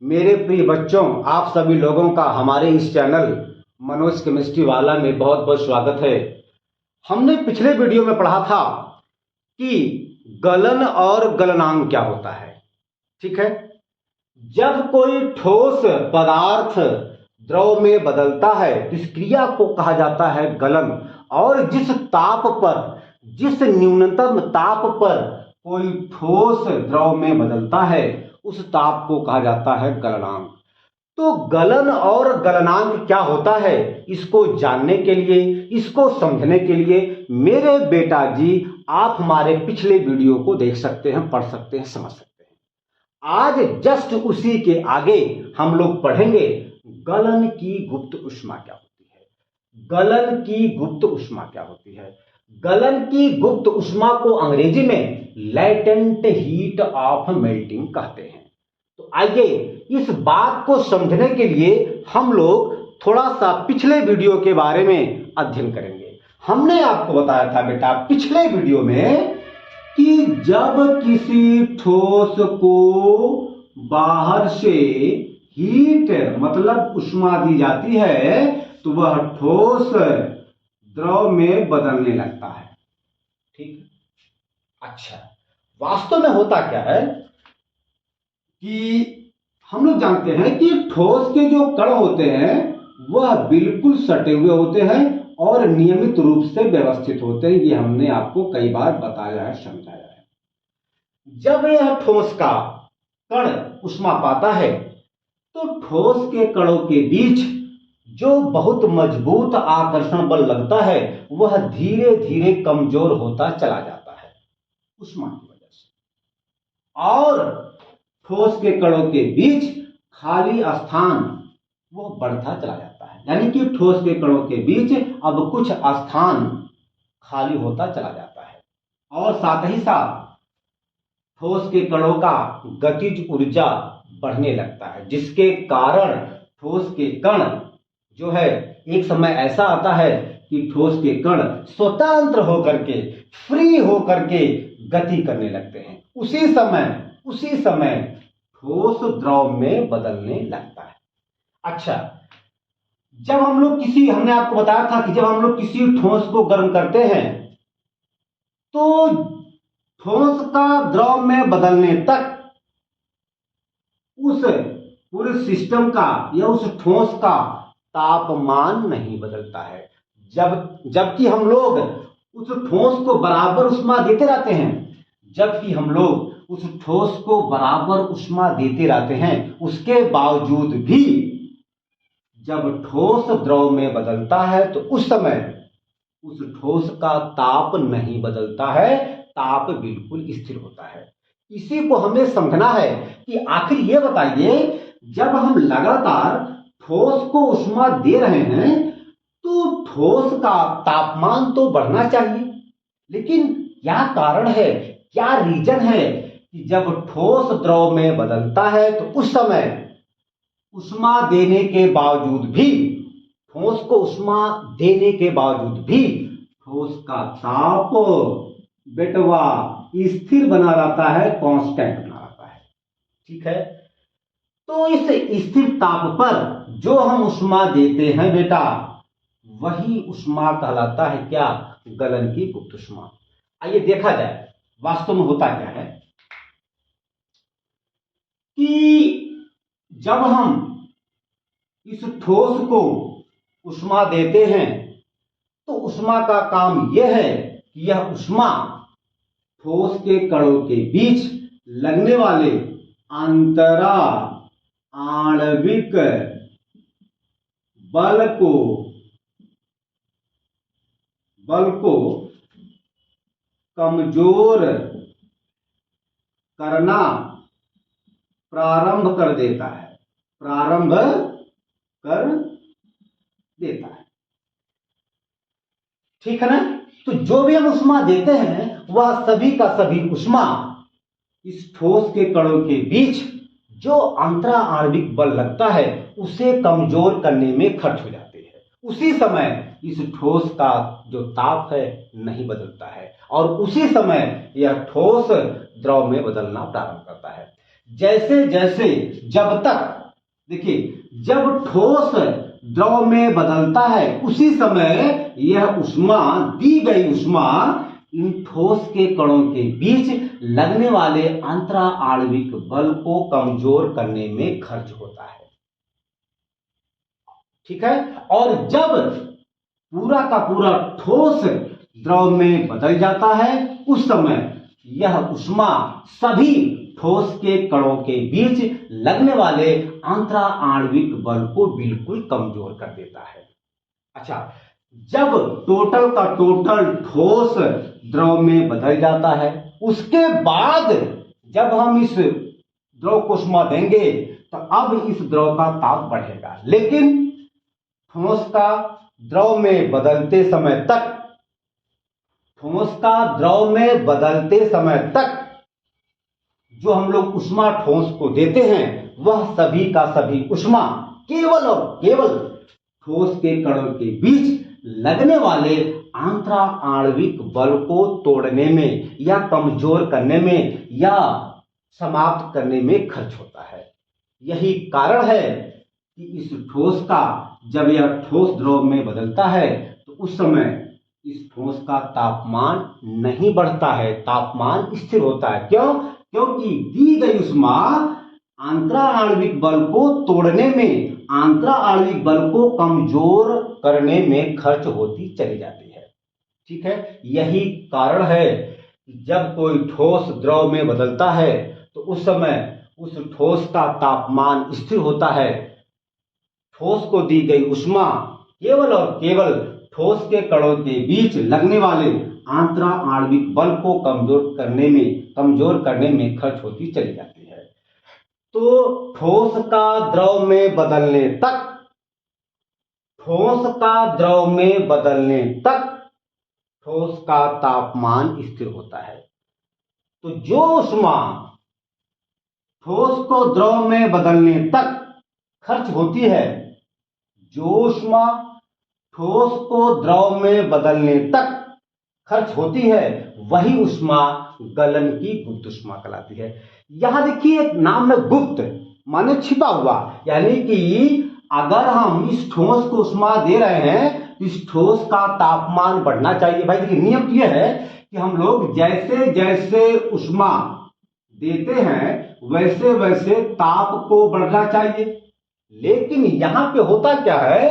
मेरे प्रिय बच्चों, आप सभी लोगों का हमारे इस चैनल मनोज केमिस्ट्री वाला में बहुत बहुत स्वागत है। हमने पिछले वीडियो में पढ़ा था कि गलन और गलनांक क्या होता है। ठीक है, जब कोई ठोस पदार्थ द्रव में बदलता है तो इस क्रिया को कहा जाता है गलन, और जिस ताप पर, जिस न्यूनतम ताप पर कोई ठोस द्रव में बदलता है उस ताप को कहा जाता है गलनांक। तो गलन और गलनांक क्या होता है, इसको जानने के लिए, इसको समझने के लिए मेरे बेटा जी आप हमारे पिछले वीडियो को देख सकते हैं, पढ़ सकते हैं, समझ सकते हैं। आज जस्ट उसी के आगे हम लोग पढ़ेंगे गलन की गुप्त ऊष्मा क्या होती है। गलन की गुप्त ऊष्मा क्या होती है? गलन की गुप्त ऊष्मा को अंग्रेजी में लैटेंट हीट ऑफ मेल्टिंग कहते हैं। तो आइए इस बात को समझने के लिए हम लोग थोड़ा सा पिछले वीडियो के बारे में अध्ययन करेंगे। हमने आपको बताया था बेटा पिछले वीडियो में कि जब किसी ठोस को बाहर से हीट मतलब ऊष्मा दी जाती है तो वह ठोस द्रव में बदलने लगता है। ठीक, अच्छा, वास्तव में होता क्या है कि हम लोग जानते हैं कि ठोस के जो कण होते हैं वह बिल्कुल सटे हुए होते हैं और नियमित रूप से व्यवस्थित होते हैं। ये हमने आपको कई बार बताया है, समझाया है। जब यह ठोस का कण ऊष्मा पाता है तो ठोस के कणों के बीच जो बहुत मजबूत आकर्षण बल लगता है वह धीरे धीरे कमजोर होता चला जाता है ऊष्मा की वजह से, और ठोस के कणों के बीच खाली स्थान वो बढ़ता चला जाता है। यानी कि ठोस के कणों के बीच अब कुछ स्थान खाली होता चला जाता है, और साथ ही साथ ठोस के कणों का गतिज ऊर्जा बढ़ने लगता है, जिसके कारण ठोस के कण जो है एक समय ऐसा आता है कि ठोस के कण स्वतंत्र होकर के, फ्री होकर के गति करने लगते हैं। उसी समय ठोस द्रव में बदलने लगता है। अच्छा, जब हम लोग हमने आपको बताया था कि जब हम लोग किसी ठोस को गर्म करते हैं तो ठोस का द्रव में बदलने तक उस पूरे सिस्टम का या उस ठोस का तापमान नहीं बदलता है। जबकि हम लोग उस ठोस को बराबर ऊष्मा देते रहते हैं, उसके बावजूद भी जब ठोस द्रव में बदलता है तो उस समय उस ठोस का ताप नहीं बदलता है, ताप बिल्कुल स्थिर होता है। इसी को हमें समझना है कि आखिर ये बताइए, जब हम लगातार ठोस को ऊष्मा दे रहे हैं तो ठोस का तापमान तो बढ़ना चाहिए, लेकिन क्या कारण है, क्या रीजन है कि जब ठोस द्रव में बदलता है तो उस समय ऊष्मा देने के बावजूद भी, ठोस को ऊष्मा देने के बावजूद भी ठोस का ताप बेटवा स्थिर बना रहता है, कांस्टेंट बना रहता है। ठीक है, तो इस स्थिर ताप पर जो हम ऊष्मा देते हैं बेटा, वही ऊष्मा कहलाता है क्या? गलन की गुप्त ऊष्मा। आइए देखा जाए वास्तव में होता क्या है कि जब हम इस ठोस को ऊष्मा देते हैं तो ऊष्मा का काम यह है कि यह ऊष्मा ठोस के कणों के बीच लगने वाले अंतरा आणविक बल को कमजोर करना प्रारंभ कर देता है। ठीक है ना? तो जो भी हम ऊष्मा देते हैं वह सभी का सभी ऊष्मा इस ठोस के कणों के बीच जो अंतरा आणविक बल लगता है उसे कमजोर करने में खर्च हो जाते हैं। उसी समय इस ठोस का जो ताप है नहीं बदलता है और उसी समय यह ठोस द्रव में बदलना प्रारंभ करता है। जैसे जैसे जब तक देखिए जब ठोस द्रव में बदलता है उसी समय यह ऊष्मा, दी गई ऊष्मा इन ठोस के कणों के बीच लगने वाले अंतरा आणविक बल को कमजोर करने में खर्च होता है। ठीक है। और जब पूरा का पूरा ठोस द्रव में बदल जाता है उस समय यह ऊष्मा सभी ठोस के कणों के बीच लगने वाले अंतरा आणविक बल को बिल्कुल कमजोर कर देता है। अच्छा, जब टोटल का टोटल ठोस द्रव में बदल जाता है उसके बाद जब हम इस द्रव को ऊष्मा देंगे तो अब इस द्रव का ताप बढ़ेगा, लेकिन ठोस का द्रव में बदलते समय तक, ठोस का द्रव में बदलते समय तक जो हम लोग ऊष्मा ठोस को देते हैं वह सभी का सभी ऊष्मा केवल और केवल ठोस के कणों के बीच लगने वाले अंतरा आणविक बल को तोड़ने में या कमजोर करने में या समाप्त करने में खर्च होता है। यही कारण है कि इस ठोस का जब यह ठोस द्रव में बदलता है तो उस समय इस ठोस का तापमान नहीं बढ़ता है, तापमान स्थिर होता है। क्यों? क्योंकि दी गई ऊष्मा अंतरा आणविक बल को तोड़ने में, अंतरा आणविक बल को कमजोर करने में खर्च होती चली जाती है। ठीक है। यही कारण है कि जब कोई ठोस द्रव में बदलता है तो उस समय उस ठोस का तापमान स्थिर होता है। ठोस को दी गई ऊष्मा केवल और केवल ठोस के कणों के बीच लगने वाले अंतरा आणविक बल को कमजोर करने में खर्च होती चली जाती है। तो ठोस का द्रव में बदलने तक, ठोस का द्रव में बदलने तक ठोस का तापमान स्थिर होता है। तो जो ऊष्मा ठोस को द्रव में बदलने तक खर्च होती है, जो ऊष्मा ठोस को द्रव में बदलने तक खर्च होती है वही ऊष्मा गलन की गुप्त ऊष्मा कहलाती है। यहां देखिए नाम में गुप्त माने छिपा हुआ, यानी कि अगर हम इस ठोस को ऊष्मा दे रहे हैं तो इस ठोस का तापमान बढ़ना चाहिए। भाई देखिए नियम यह है कि हम लोग जैसे जैसे ऊष्मा देते हैं वैसे वैसे ताप को बढ़ना चाहिए, लेकिन यहां पे होता क्या है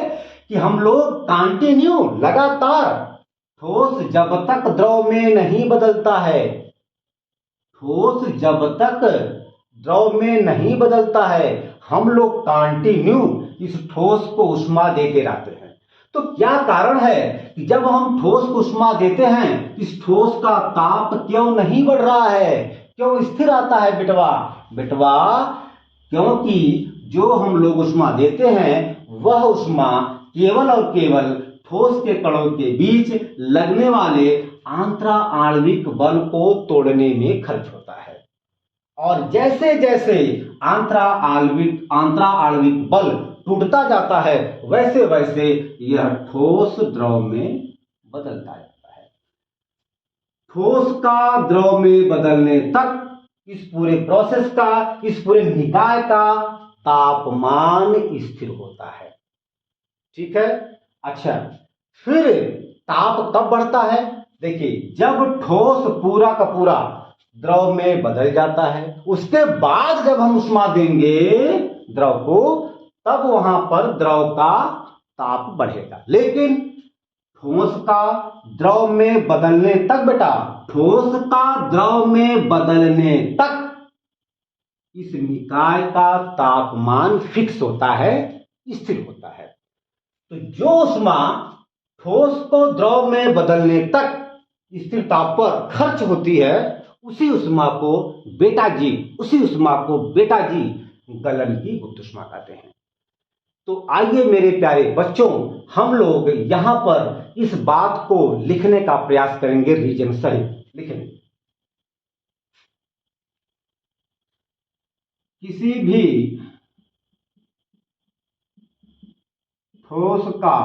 कि हम लोग कंटिन्यू लगातार ठोस जब तक द्रव में नहीं बदलता है, ठोस जब तक द्रव में नहीं बदलता है हम लोग कंटिन्यू इस ठोस को ऊष्मा देते रहते हैं। तो क्या कारण है कि जब हम ठोस को ऊष्मा देते हैं इस ठोस का ताप क्यों नहीं बढ़ रहा है, क्यों स्थिर आता है बेटवा? बेटवा क्योंकि जो हम लोग ऊष्मा देते हैं वह ऊष्मा केवल और केवल ठोस के कणों के बीच लगने वाले अंतरा आणविक बल को तोड़ने में खर्च होता है। और जैसे जैसे अंतरा आणविक बल टूटता जाता है वैसे वैसे यह ठोस द्रव में बदलता जाता है। ठोस का द्रव में बदलने तक इस पूरे प्रोसेस का, इस पूरे निकाय का तापमान स्थिर होता है। ठीक है। अच्छा, फिर ताप कब बढ़ता है? देखिए जब ठोस पूरा का पूरा द्रव में बदल जाता है उसके बाद जब हम ऊष्मा देंगे द्रव को तब वहां पर द्रव का ताप बढ़ेगा, लेकिन ठोस का द्रव में बदलने तक बेटा, ठोस का द्रव में बदलने तक इस निकाय का तापमान फिक्स होता है, स्थिर होता है। तो जो ऊष्मा ठोस को द्रव में बदलने तक स्थिर ताप पर खर्च होती है उसी ऊष्मा को बेटा जी गलन की गुप्त ऊष्मा कहते हैं। तो आइए मेरे प्यारे बच्चों हम लोग यहां पर इस बात को लिखने का प्रयास करेंगे रीजन सहित। लिखेंगे किसी भी ठोस का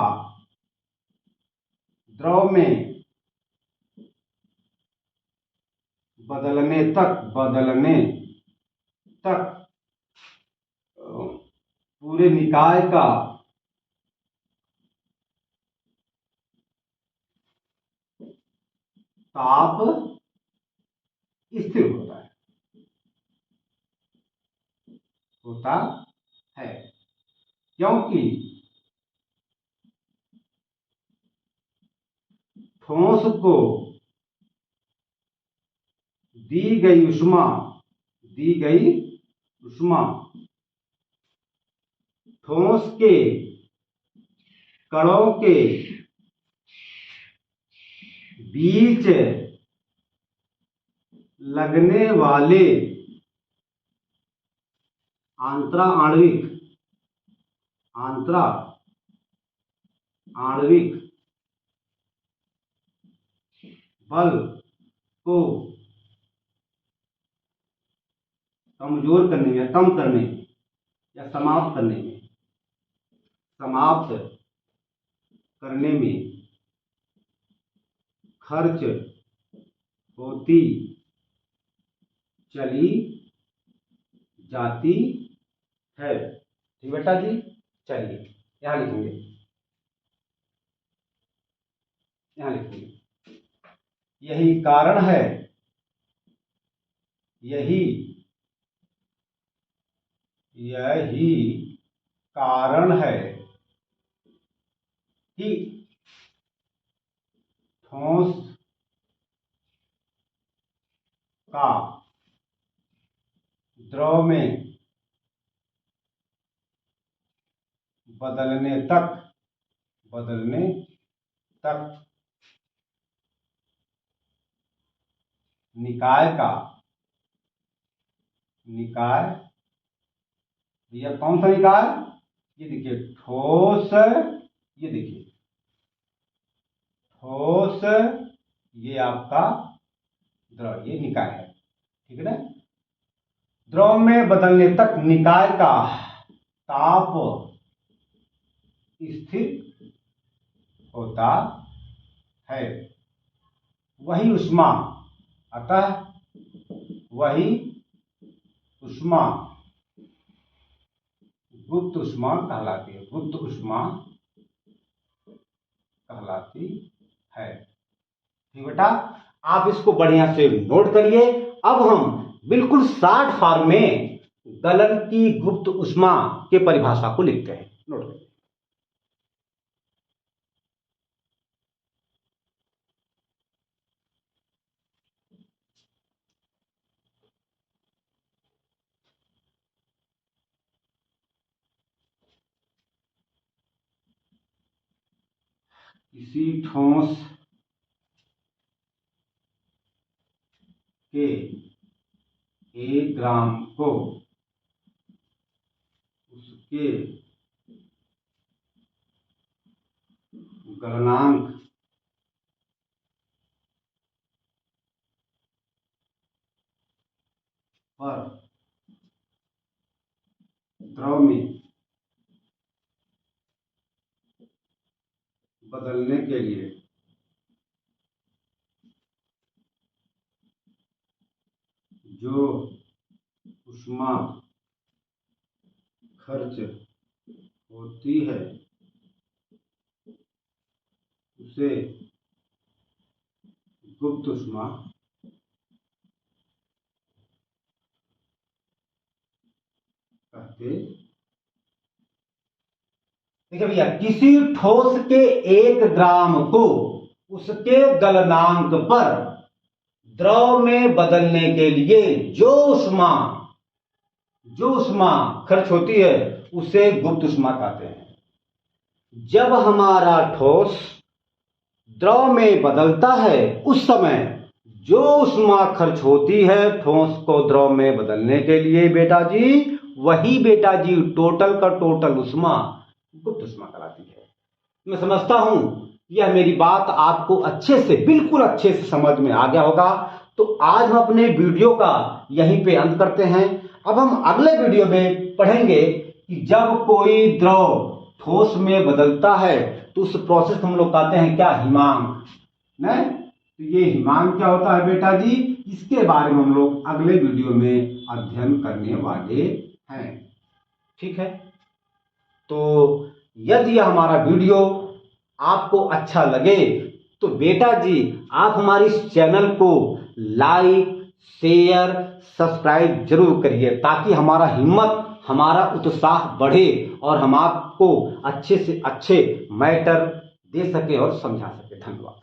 द्रव में बदलने तक पूरे निकाय का ताप स्थिर होता है क्योंकि ठोस को दी गई उष्मा ठोस के कणों के बीच लगने वाले आंतरा आणविक बल को कमजोर करने में, कम करने में या समाप्त करने में खर्च होती चली जाती है। ठीक बेटा जी, चलिए यहां लिखेंगे, यही कारण है, यही कारण है कि ठोस का द्रव में बदलने तक निकाय यह कौन सा निकाय, ये देखिए ठोस, ये देखिए ठोस, ये आपका द्रव, ये निकाय है, ठीक है ना। द्रव में बदलने तक निकाय का ताप स्थिर होता है, वही उष्मा, अतः वही उष्मा गुप्त उष्मा कहलाती है, ठीक बेटा, आप इसको बढ़िया से नोट करिए। अब हम बिल्कुल शॉर्ट फॉर्म में गलन की गुप्त उष्मा के परिभाषा को लिखते हैं, नोट करिए। किसी ठोस के 1 ग्राम को उसके गलनांक पर द्रव में बदलने के लिए जो उष्मा खर्च होती है उसे गुप्त उष्मा कहते। देखिए भैया, किसी ठोस के 1 ग्राम को उसके गलनांक पर द्रव में बदलने के लिए जो उष्मा खर्च होती है उसे गुप्त उष्मा कहते हैं। जब हमारा ठोस द्रव में बदलता है उस समय जो उष्मा खर्च होती है ठोस को द्रव में बदलने के लिए बेटा जी, वही बेटा जी टोटल का टोटल उष्मा गुप्त उष्मा कहलाती है। मैं समझता हूं यह मेरी बात आपको अच्छे से, बिल्कुल अच्छे से समझ में आ गया होगा। तो आज हम अपने वीडियो का यहीं पे अंत करते हैं। अब हम अगले वीडियो में पढ़ेंगे कि जब कोई द्रव ठोस में बदलता है तो उस प्रोसेस हम लोग कहते हैं क्या, हिमांक। नहीं तो ये हिमांक क्या होता है बेटा जी, इसके बारे में हम लोग अगले वीडियो में अध्ययन करने वाले हैं। ठीक है, तो यदि यह हमारा वीडियो आपको अच्छा लगे तो बेटा जी आप हमारे इस चैनल को लाइक, शेयर, सब्सक्राइब जरूर करिए, ताकि हमारा हिम्मत, हमारा उत्साह बढ़े और हम आपको अच्छे से अच्छे मैटर दे सके और समझा सके। धन्यवाद।